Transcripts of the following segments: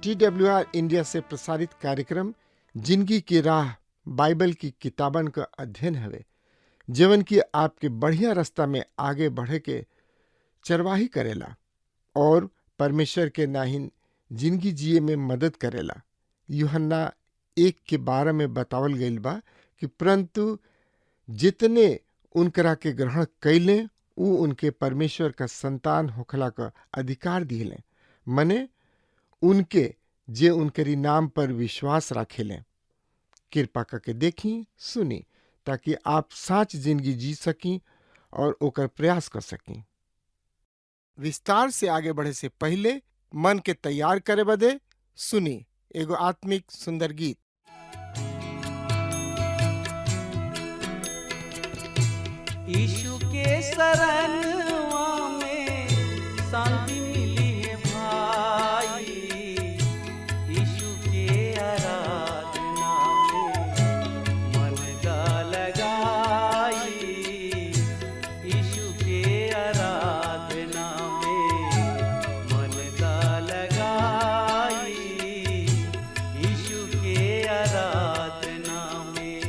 TWR India से प्रसारित कार्यक्रम जिंदगी की राह बाइबल की किताबन का अध्ययन हवे, जीवन की आपके बढ़िया रास्ता में आगे बढ़े के चरवाही करेला और परमेश्वर के नाहिन जिंदगी जिए में मदद करेला। यूहन्ना 1:12 में बतावल गईल बा कि परंतु जितने उनकरा के ग्रहण कैले उ उनके परमेश्वर का संतान होखला का अधिकार दिले, मने उनके जे उनके नाम पर विश्वास रखेलें। कृपा करके देखी सुनी ताकि आप सच जिंदगी जी सकी और ओकर प्रयास कर सकी। विस्तार से आगे बढ़े से पहले मन के तैयार करे बदे सुनी एगो आत्मिक सुंदर गीत। यीशु के शरणवा में शांति मिली है भाई, यीशु के आराधना में मन का लगाई, यीशु के आराधना में मन का लगाई, यीशु के आराधना में।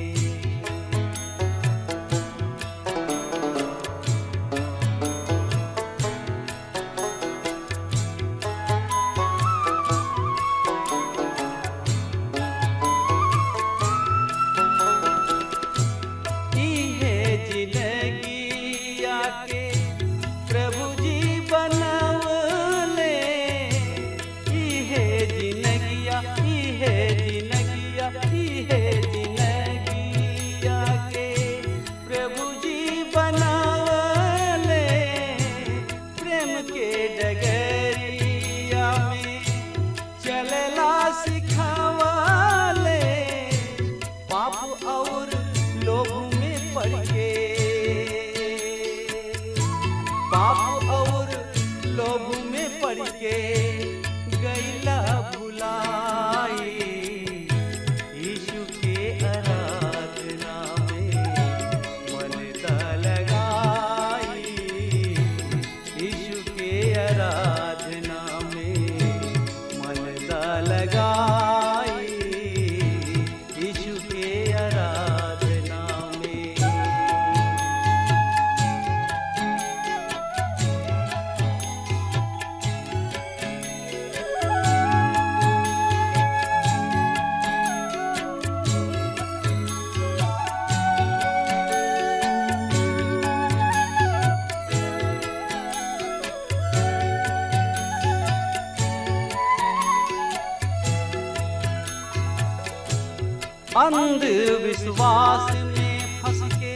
अंधविश्वास में फंस के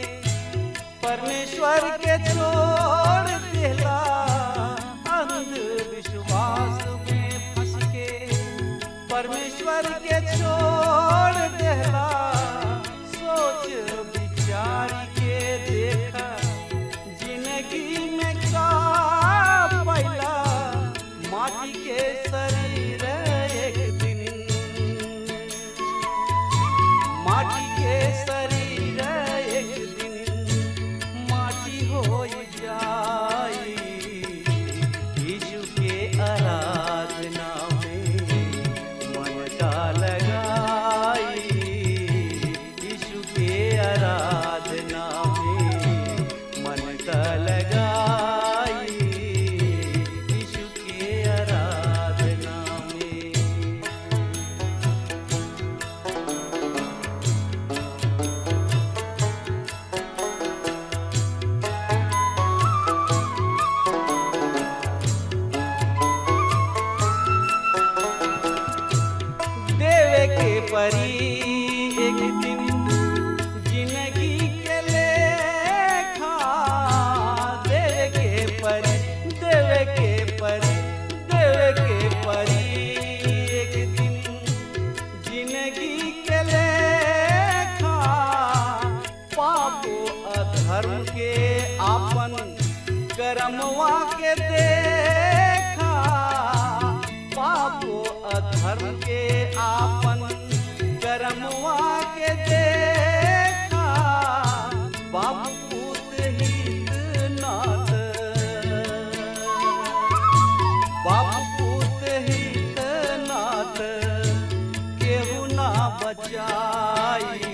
परमेश्वर के छोड़ देला, अंधविश्वास में फंस के परमेश्वर के छोड़ देला। सोच विचार के देखा जिंदगी में का पैला, माटी के शरीर एक दिन, माटी के शरीर एक दिन माटी हो जाई, यीशु के आराधना में मन का लगाई, यीशु के आराधना में मन का लगाई, यीशु के आराधना में। देवे के परी एक दिन जिंदगी के लेखा, देवे के परी करमवा के देखा, पापो अधर्म के आपन करमवा के देखा, बाप पूत हित नाथ, बाप पूत हित नाथ, केहू ना बचाई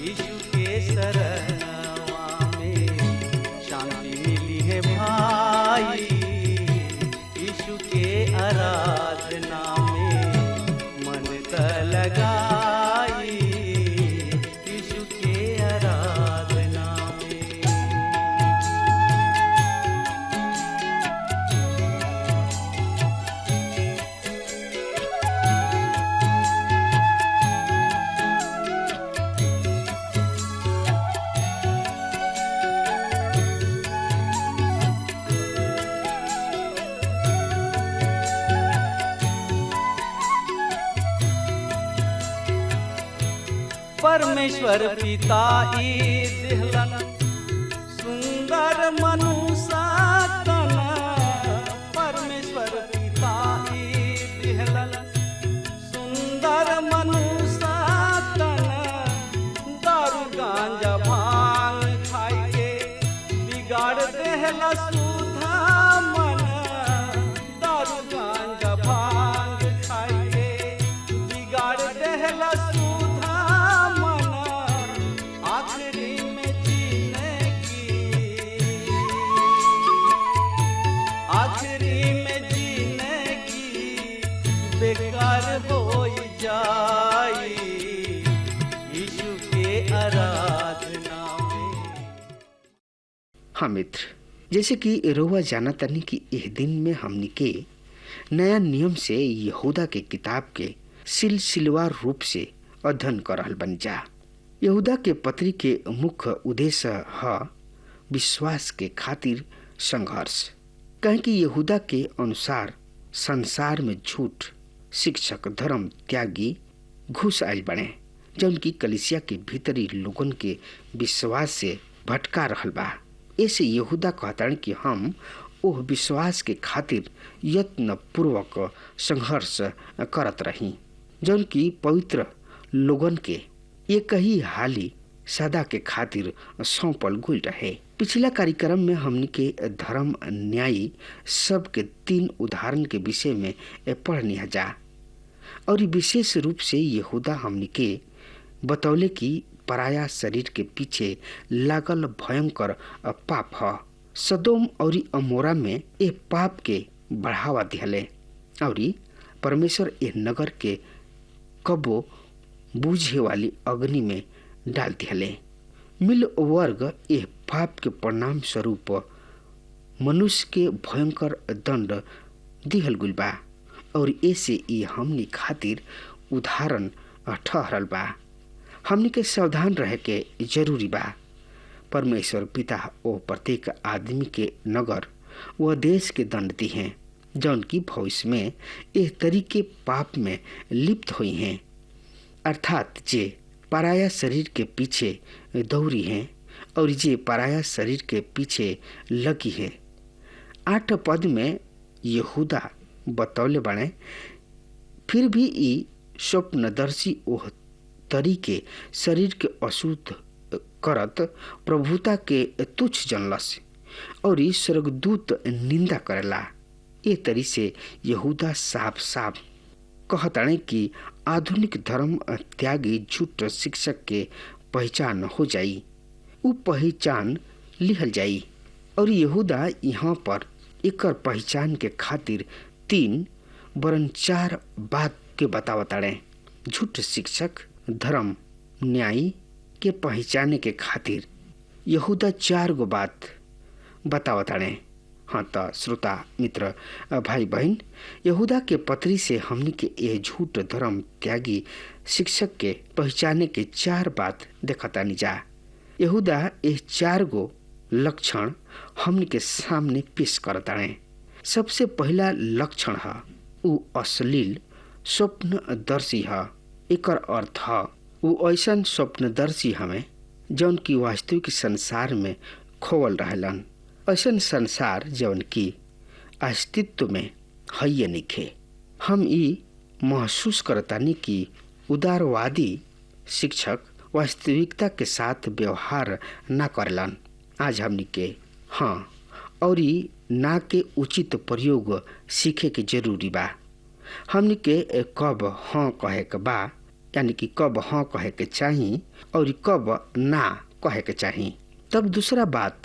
यीशु के शरणवा में शांति मिली है भाई, यीशु के आराधना में मन त लगाई, यीशु के आराधना में। परमेश्वर पिता ई दिहलन सुंदर मनुष्य तन, परमेश्वर पिता ई दिहलन सुंदर मनुष्य तन, दारू गांजा भांग खाई के बिगाड़ देहला सुधा मन, दारू गांजा भांग खाई के बिगाड़ देहला बेकार हो जाई यीशु के आराधना में। हाँ मित्र, जैसे कि रोवा जाना तनी कि इस दिन में हमनी के नया नियम से यहूदा के किताब के सिलसिलेवार रूप से अध्ययन कर रहल बन जा। यहूदा के पत्री के मुख्य उद्देश्य है विश्वास के खातिर संघर्ष, कहें कि यहूदा के अनुसार संसार में झूठ शिक्षक धर्म त्यागी घुस आयल बने, जौन की कलिसिया के भीतरी लोगन के विश्वास से भटका रहल बा। ऐसे यहूदा कहतान कि हम ओह विश्वास के खातिर यत्न पूर्वक संघर्ष करत रही, जौन की पवित्र लोगन के एक ही हाली सदा के खातिर सौंपल गुल रहे। पिछला कार्यक्रम में हमने के धर्म न्यायी सब के 3 उदाहरण के विषय में पढ़नी जा, और विशेष रूप से यहूदा हमने के बतौले कि पराया शरीर के पीछे लागल भयंकर पाप है। सदोम और अमोरा में ए पाप के बढ़ावा दिहले और परमेश्वर ए नगर के कबो बूझे वाली अग्नि में डाल दिहले। मिल वर्ग ए पाप के परिणाम स्वरूप मनुष्य के भयंकर दंड दिहल गुल बा, और ऐसे ये हमनी खातिर उदाहरण ठहरल बा। हमनी के सावधान रहे के जरूरी बा। परमेश्वर पिता ओ प्रत्येक आदमी के नगर व देश के दंड दी हैं, जौन की भविष्य में इस तरीके पाप में लिप्त हुई हैं, अर्थात जे पराया शरीर के पीछे दौड़ी हैं और जे पराया शरीर के पीछे लगी है। 8 पद में यहूदा बतौले बने, फिर भी ई स्वप्नदर्शी ओह तरीके शरीर के अशुद्ध करत प्रभुता के तुच्छ जनलस और ई स्वर्गदूत निंदा करेला। ए तरी से यहूदा साफ साफ कहताने कि आधुनिक धर्म त्यागी झूठ शिक्षक के पहचान हो जाई, उ पहचान लिहल जाई। और यहूदा यहाँ पर एकर पहचान के खातिर 3 वरन 4 बात के बतावताड़े। झूठ शिक्षक धर्म न्यायी के पहचाने के खातिर यहूदा 4 गो बात बतावताड़े। हाँ तो श्रोता मित्र भाई बहन, यहूदा के पत्री से हमनी के ये झूठ धर्म त्यागी शिक्षक के पहचाने के 4 बात देखतानी जा। यहूदा ये 4 गो लक्षण हमनी के सामने पेश करताड़े। सबसे पहला लक्षण है उ अश्लील स्वप्नदर्शी है। एकर अर्थ है उ ऐसा स्वप्नदर्शी हमें जौन की वास्तविक संसार में खोवल रहलन ऐसन संसार जवन की अस्तित्व में है निखे। हम ई महसूस करतानी कि उदारवादी शिक्षक वास्तविकता के साथ व्यवहार ना करलन। आज हमनी के हाँ और ना के उचित प्रयोग सीखे के जरूरी बा। हमनी के कब हाँ कहे के बा, यानी कि कब हाँ कहे के चाही और कब ना कहे के चाही। तब दूसरा बात,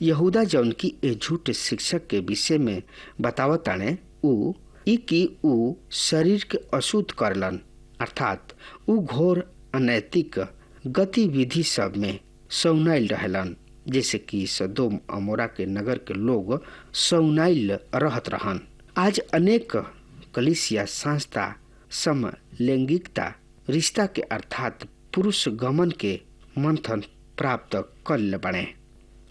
यहूदा जौन की ए झूठ शिक्षक के विषय में बतावताने ऊ ई कि ऊ शरीर के अशुद्ध करलन, अर्थात ऊ घोर अनैतिक गतिविधि सब में सौनाइल रहलन, जैसे कि सदोम अमोरा के नगर के लोग सौनाइल रहत रहन। आज अनेक कलीसिया संस्था समलैंगिकता रिश्ता के अर्थात पुरुष गमन के मंथन प्राप्त कर बने।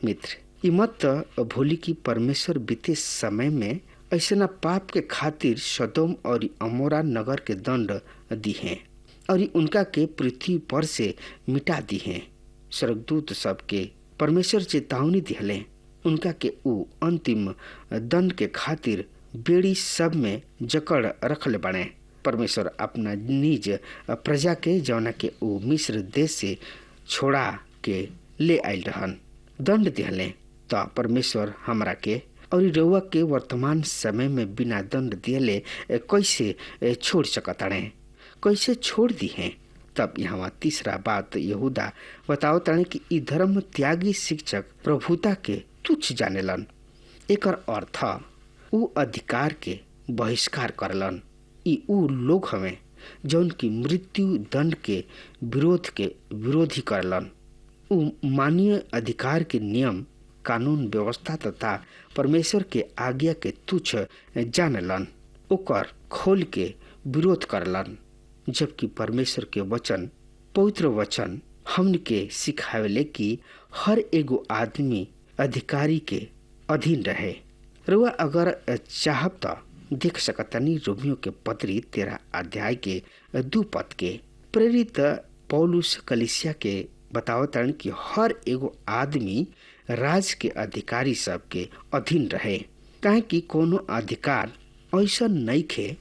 मित्र, ई मत भूली कि परमेश्वर बीते समय में ऐसा पाप के खातिर सदोम और अमोरा नगर के दंड दी हैं और उनका के पृथ्वी पर से मिटा दी हैं। स्वर्गदूत सबके परमेश्वर चेतावनी दिहले, उनका के ऊ अंतिम दंड के खातिर बेड़ी सब में जकड़ रखले बने। परमेश्वर अपना निज प्रजा के जौना के ऊ मिस्र देश से छोड़ा के ले आयल रहन दंड दिहले। तो परमेश्वर हमरा के और रउआ के वर्तमान समय में बिना दंड दिले कैसे छोड़ सकताड़े, कैसे छोड़ दी हैं। तब यहाँ तीसरा बात यहूदा बताओ ताने कि ई धर्म त्यागी शिक्षक प्रभुता के तुच्छ जानेलन। एकर अर्थ ऊ अधिकार के बहिष्कार करलन। ई ऊ लोग हमें जौन की मृत्यु दंड के विरोध के विरोधी करलन। ऊ मानवीय अधिकार के नियम कानून व्यवस्था तथा परमेश्वर के आज्ञा के तुच्छ जानलन, ओकर खोल के विरोध करलन। जबकि परमेश्वर के वचन, पवित्र वचन हमन के सिखावेले कि हर एगो आदमी अधिकारी के अधीन रहे। रुआ अगर चाहब तो देख सकतनी रोमियो के पत्री 13 अध्याय के 2 पद के। प्रेरित पौलुस कलीसिया के बतावतन कि हर एगो आदमी राज के अधिकारी सब के अधीन रहे, काहे कि कोनो अधिकार ऐसा नहीं खे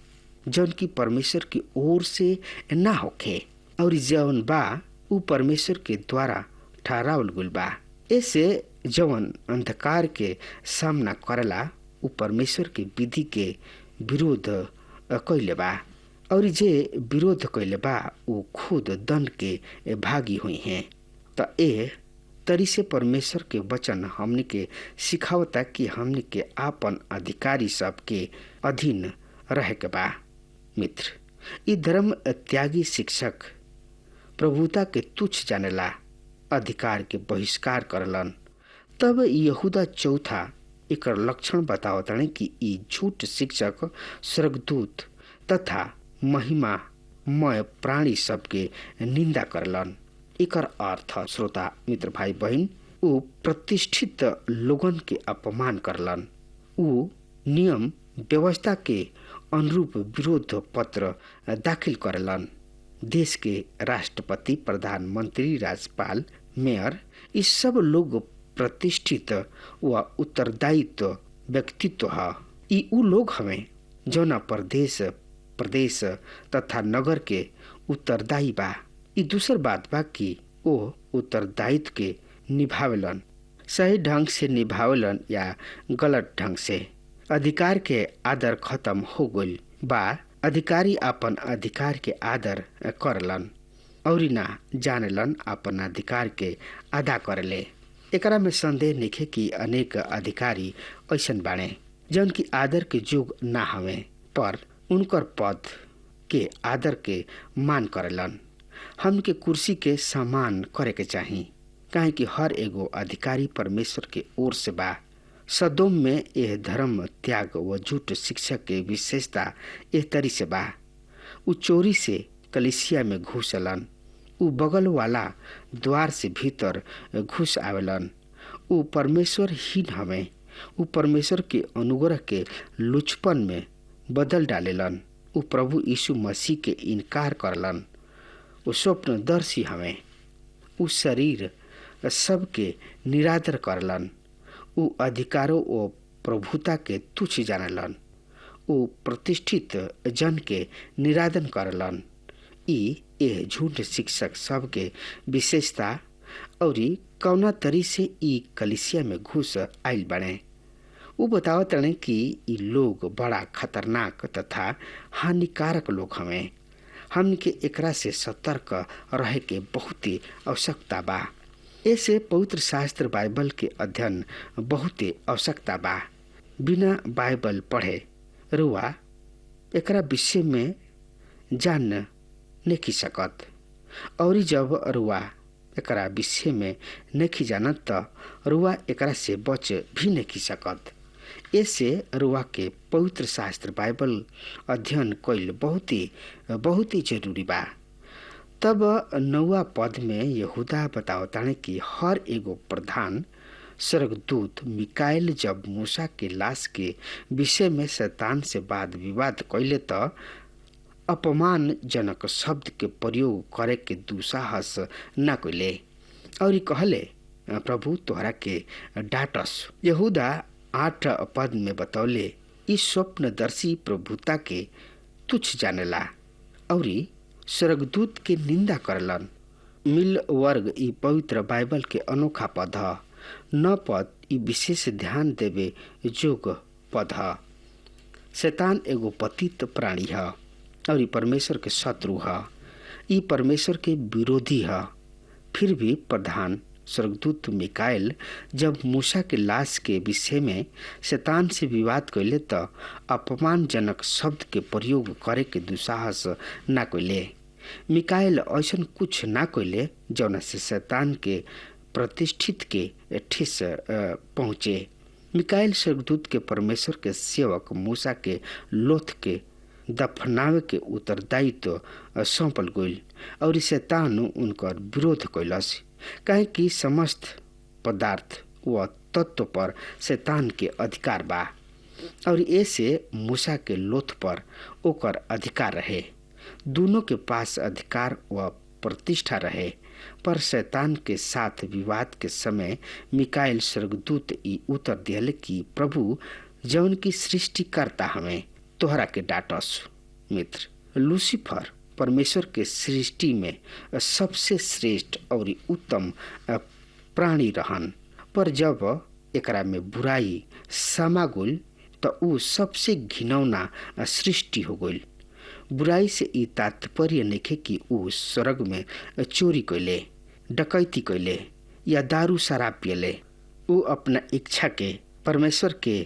जौन की परमेश्वर की ओर से ना होखे और जौन बा ऊ परमेश्वर के द्वारा ठहरावल गुल बा। ऐसे जौन अंधकार के सामना करला ऊ परमेश्वर के विधि के विरोध कैले बा और जे विरोध कैले बा ऊ खुद दंड के भागी हुई हैं। तो ए तरी से परमेश्वर के वचन हमने के सिखावता कि हमने के आपन अधिकारी सब के अधीन रहे के बा। मित्र, ई धर्म त्यागी शिक्षक प्रभुता के तुच्छ जानेला, अधिकार के बहिष्कार करलन। तब यहूदा चौथा एकर लक्षण बतावताने कि ई झूठ शिक्षक स्वर्गदूत तथा महिमामय प्राणी सबके निंदा करलन। एकर अर्थ श्रोता मित्र भाई बहन, ऊ प्रतिष्ठित लोगन के अपमान करलन। ऊ नियम व्यवस्था के अनुरूप विरोध पत्र दाखिल करलन। देश के राष्ट्रपति, प्रधानमंत्री, राज्यपाल, मेयर, ये सब लोग प्रतिष्ठित व उत्तरदायित्व व्यक्तित्व है। ई ऊ लोग हमें जौना प्रदेश तथा नगर के उत्तरदायी बा। ई दूसर बात बा कि ओ उत्तरदायित्व के निभावेलन, सही ढंग से निभावेलन या गलत ढंग से। अधिकार के आदर खत्म हो गइल बा। अधिकारी अपन अधिकार के आदर करलन और ना जानेलन अपन अधिकार के अदा करले। एकरा में संदेह नइखे कि अनेक अधिकारी ऐसन बाणे जौन की आदर के जोग ना हवे, पर उनकर पद के आदर के मान करलन। हमके कुर्सी के सम्मान करे के चाही, काहे कि हर एगो अधिकारी परमेश्वर के ओर से बा। सदोम में यह धर्म त्याग व झूठ शिक्षक के विशेषता एह तरी से बा। उ चोरी से कलिसिया में घुसलन, उ बगल वाला द्वार से भीतर घुस आवेलन। उ परमेश्वर हीन हवे, उ परमेश्वर के अनुग्रह के लुचपन में बदल डालेलन। उ प्रभु यीशु मसीह के इनकार करलन। उ स्वप्नदर्शी हवे, उ शरीर सबके निरादर करलन। उ अधिकारों ओ प्रभुता के तुच्छ जानलन। उ प्रतिष्ठित जन के निरादन करलन। एह झूठ शिक्षक सब के विशेषता और कौना तरी से ई कलिसिया में घुस आइल बने। उ बतावत रहे कि ई लोग बड़ा खतरनाक तथा हानिकारक लोग हमें। हमन के एकरा से सतर्क रहे के बहुत ही आवश्यकता बा। ऐसे पवित्र शास्त्र बाइबल के अध्ययन बहुत ही आवश्यकता बा। बिना बाइबल पढ़े रुआ एकरा विषय में जान नहीं सकत, और जब रुआ एकरा विषय में नहीं जानत त रुआ एकरा से बच भी नहीं सकत। ऐसे रुआ के पवित्र शास्त्र बाइबल अध्ययन कईल बहुत ही जरूरी बा। तब 9वां पद में यहूदा बतावताने कि हर एगो प्रधान स्वर्गदूत मिकाएल जब मूसा के लाश के विषय में शैतान से वाद विवाद कैले त अपमानजनक शब्द के प्रयोग करे के दुसाहस न कैले और कहले, प्रभु तोहरा के डांटस। यहूदा 8 पद में बतौले, इस स्वप्नदर्शी प्रभुता के तुच्छ जानेला और स्वर्गदूत के निंदा करलन। मिल वर्ग ई पवित्र बाइबल के अनोखा पद ह। 9 पद ई विशेष ध्यान देवे जोग पद ह। शैतान एगो पतित प्राणी ह और ई परमेश्वर के शत्रु ह। ई परमेश्वर के विरोधी ह। फिर भी प्रधान स्वर्गदूत मिकाएल जब मूसा के लाश के विषय में शैतान से विवाद कैले त अपमानजनक शब्द के प्रयोग करे के दुसाहस न कैले। मिकाएल ऐसन कुछ न कैले जौना से शैतान के प्रतिष्ठित के ठेस पहुँचे। मिकाएल स्वर्गदूत के परमेश्वर के सेवक मूसा के लोथ के दफनावे के उत्तरदायित्व सौंपल गईल और शैतान उनकर विरोध कैलस। काहे कि समस्त पदार्थ व तत्व पर शैतान के अधिकार बा और ऐसे मूसा के लोथ पर ओकर अधिकार रहे। दोनों के पास अधिकार व प्रतिष्ठा रहे, पर शैतान के साथ विवाद के समय मिकाएल स्वर्गदूत ई उत्तर दियल कि प्रभु जौन की सृष्टि करता हमें तोहरा के डांटस। मित्र, लूसीफर परमेश्वर के सृष्टि में सबसे श्रेष्ठ और उत्तम प्राणी रहन, पर जब एकरा में बुराई समा गईल त ऊ सबसे घिनौना सृष्टि हो गईल। बुराई से ई तात्पर्य नइखे कि ऊ स्वर्ग में चोरी कैले, डकैती कैले या दारू शराब पियले। ऊ अपना इच्छा के परमेश्वर के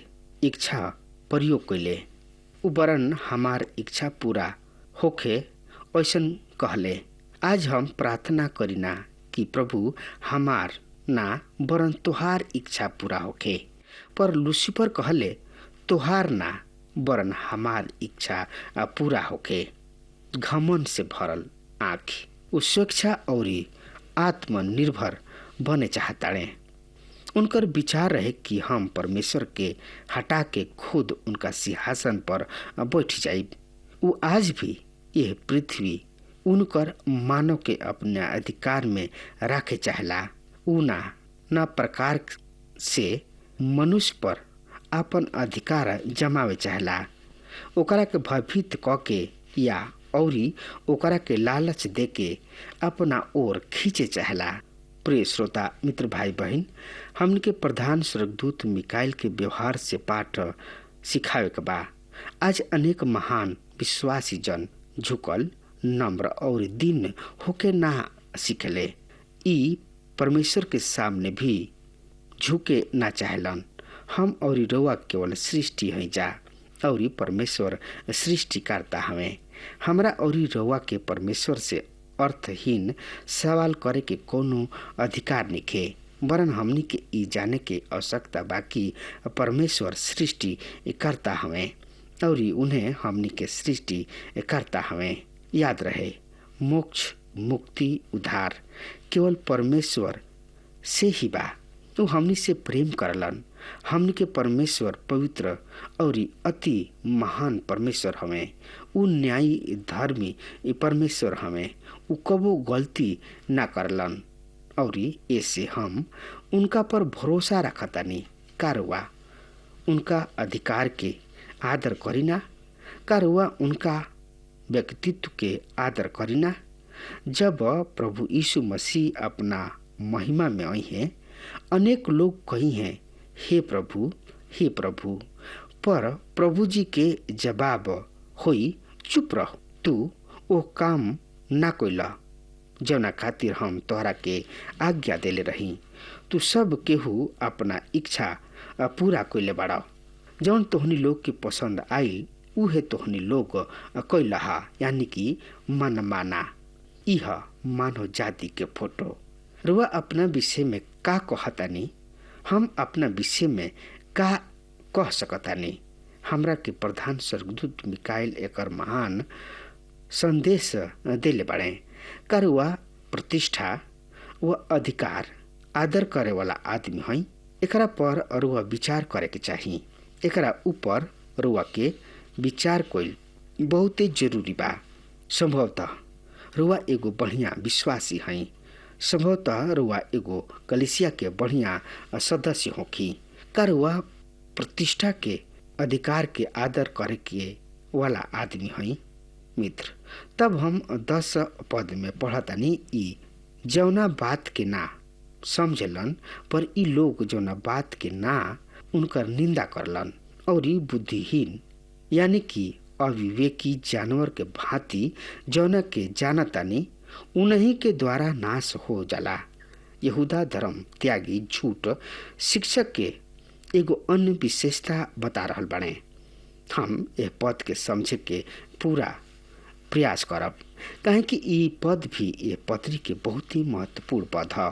इच्छा प्रयोग कैले। ऊ वरन हमार इच्छा पूरा होखे ऐसन कहले। आज हम प्रार्थना करीना कि प्रभु हमार ना वरन तोहार इच्छा पूरा होखे, पर लूसीफर कहले तोहार ना वरन हमार इच्छा पूरा होखे। घमंड से भरल आँख उ स्वेच्छा और आत्मनिर्भर बने चाहताड़े। उनकर विचार रहे कि हम परमेश्वर के हटा के खुद उनका सिंहासन पर बैठ जाइब। उ आज भी यह पृथ्वी उनकर मानव के अपने अधिकार में रखे चाहला। उ ना प्रकार से मनुष्य पर अपन अधिकार जमावे चाहला, ओकरा के भयभीत क के या औरी ओकरा के लालच दे के अपना ओर खींचे चाहला। प्रिय श्रोता मित्र भाई बहन, हमन के प्रधान स्वर्गदूत मिकाएल के व्यवहार से पाठ सिखावे के बा। आज अनेक महान विश्वासी जन झुकल, नम्र और दीन होके ना सीखले। ई परमेश्वर के सामने भी झुके ना चाहलन। हम और रउआ केवल सृष्टि है जा और परमेश्वर सृष्टि करता हमें। हमरा और रउआ के परमेश्वर से अर्थहीन सवाल करे के कोनो अधिकार निखे, वरन हमनी के ई जाने के आवश्यकता बाकी परमेश्वर सृष्टि करता हमें और उन्हें हमनी के सृष्टि करता हमें। याद रहे, मोक्ष, मुक्ति, उद्धार केवल परमेश्वर से ही बा। तो हमनी से प्रेम करलन। हमनी के परमेश्वर पवित्र और अति महान परमेश्वर हमें। उ न्यायी धर्मी परमेश्वर हमें। उ कबो गलती ना करलन और ऐसे हम उनका पर भरोसा रखतानी। का रउआ उनका अधिकार के आदर करीना? का रउआ उनका व्यक्तित्व के आदर करीना? जब प्रभु यीशु मसीह अपना महिमा में आई हैं, अनेक लोग कही हैं, हे प्रभु, हे प्रभु। पर प्रभु जी के जवाब होई, चुप रह, तू वो काम ना कोइला जौना खातिर हम तोहरा के आज्ञा देले रही। तू सब केहू अपना इच्छा पूरा कोइले बाड़ा। जौन तोहनी लोग के पसंद आई उहे तोहनी लोग कैलहा, यानी कि मन माना। यह मानव जाति के फोटो। रुआ अपना विषय में का कहतानी? हम अपना विषय में का कह सकतानी? हमरा के प्रधान स्वर्गदूत मिकाइल एकर महान संदेश देले बाड़े। का रुआ प्रतिष्ठा व अधिकार आदर करे वाला आदमी है? एकरा पर रुआ विचार करे के चाहिए। एकरा ऊपर रुआ के विचार कोइल बहुते जरूरी बा। संभवतः रुआ एगो बढ़िया विश्वासी है। संभवतः रुआ एगो कलिसिया के बढ़िया सदस्य होखी। का रुआ प्रतिष्ठा के अधिकार के आदर करे के वाला आदमी है? मित्र, तब हम 10 पद में पढ़तानी, ई जौना बात के ना समझलन, पर ई लोग जौना बात के ना उनकर निंदा करलन और ई बुद्धिहीन यानी कि अविवेकी जानवर के भांति जौना के जानतानी उन्हीं के द्वारा नाश हो जाला। यहूदा धर्म त्यागी झूठ शिक्षक के एगो अन्य विशेषता बता रहल बाड़े। हम यह पद के समझे के पूरा प्रयास करब, काहे कि ई पद भी ये पत्री के बहुत ही महत्वपूर्ण पद है।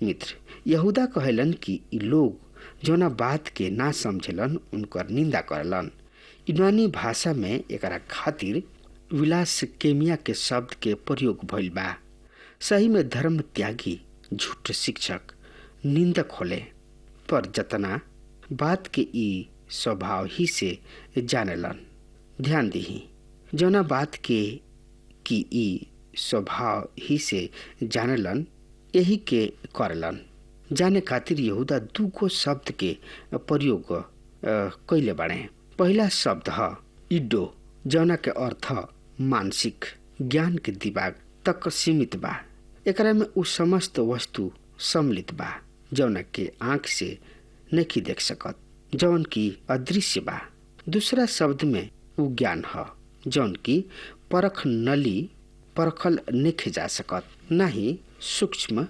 मित्र, यहूदा कहलन कि ई लोग जौना बात के ना समझलन उनकर निंदा करलन। यूनानी भाषा में एकरा खातिर विलास केमिया के शब्द के प्रयोग भइल बा। सही में धर्म त्यागी झूठ शिक्षक निंदक होले, पर जतना बात के ई स्वभाव ही से जानेलन। ध्यान दीही, जौना बात के कि ई स्वभाव ही से जानेलन यही के करलन। जाने खातिर यहूदा दूगो शब्द के प्रयोग कैले बाड़े। पहला शब्द है इडो, जौना के अर्थ मानसिक ज्ञान के दिमाग तक सीमित बा। एकरा में उ समस्त वस्तु सम्मिलित बा जौना के आँख से नहीं देख सकत, जौन की अदृश्य बा। दूसरा शब्द में उ ज्ञान है जौन की परखल नहीं जा सकत, ना ही सूक्ष्म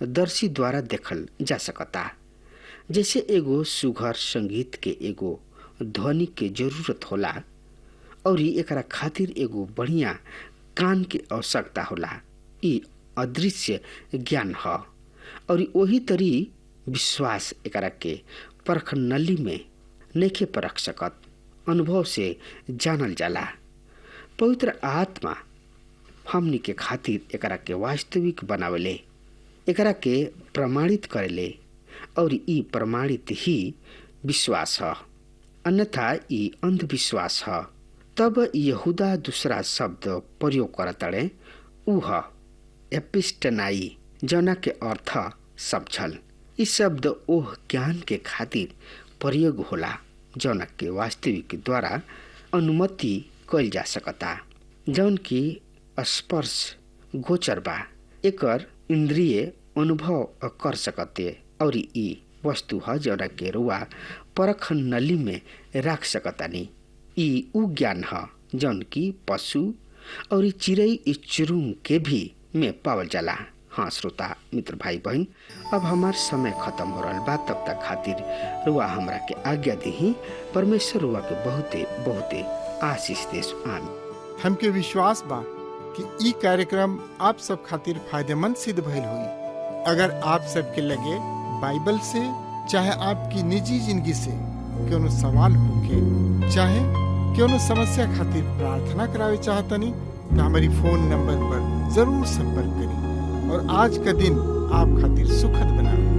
दर्शी द्वारा देखल जा सकता। जैसे एगो सुघर संगीत के एगो ध्वनि के जरूरत होला और एकरा खातिर एगो बढ़िया कान के आवश्यकता होला। ई अदृश्य ज्ञान है और वही तरी विश्वास एकरा के परख नली में नहीं परख सकत, अनुभव से जानल जाला। पवित्र आत्मा हमनी के खातिर एकरा के वास्तविक बनावेले, एकरा के प्रमाणित करेले और ई प्रमाणित ही विश्वास है, अन्यथा ई अंधविश्वास है। तब यहूदा दूसरा शब्द प्रयोग करताड़े, उ है एपिस्टनाई, जौना के अर्थ समझल। इस शब्द ओह ज्ञान के खातिर प्रयोग होला जौना के वास्तविक द्वारा अनुमति कइल जा सकता, जौन की स्पर्श गोचर बा, एकर इंद्रिय अनुभव कर सकते और ई वस्तु है जौना के रुआ परख नली में रख सकतानी। ई उ ज्ञान है जौन की पशु और चिड़ई चुरुंग के भी में पावल जाला। हाँ श्रोता मित्र भाई बहन, अब हमार समय खत्म हो रहा बा, तब तक खातिर रुआ हमरा के आज्ञा दही। परमेश्वर रुआ के बहुते बहुते आशीष देस। आमीन। हमके विश्वास बा कि ई कार्यक्रम आप सब खातिर फायदेमंद सिद्ध भइल हुई। अगर आप सबके लगे बाइबल से चाहे आपकी निजी जिंदगी से कोनो सवाल होके चाहे कोनो समस्या खातिर प्रार्थना करावे चाहतनी तो हमारी फोन नंबर पर जरूर संपर्क करें और आज का दिन आप खातिर सुखद बनावे।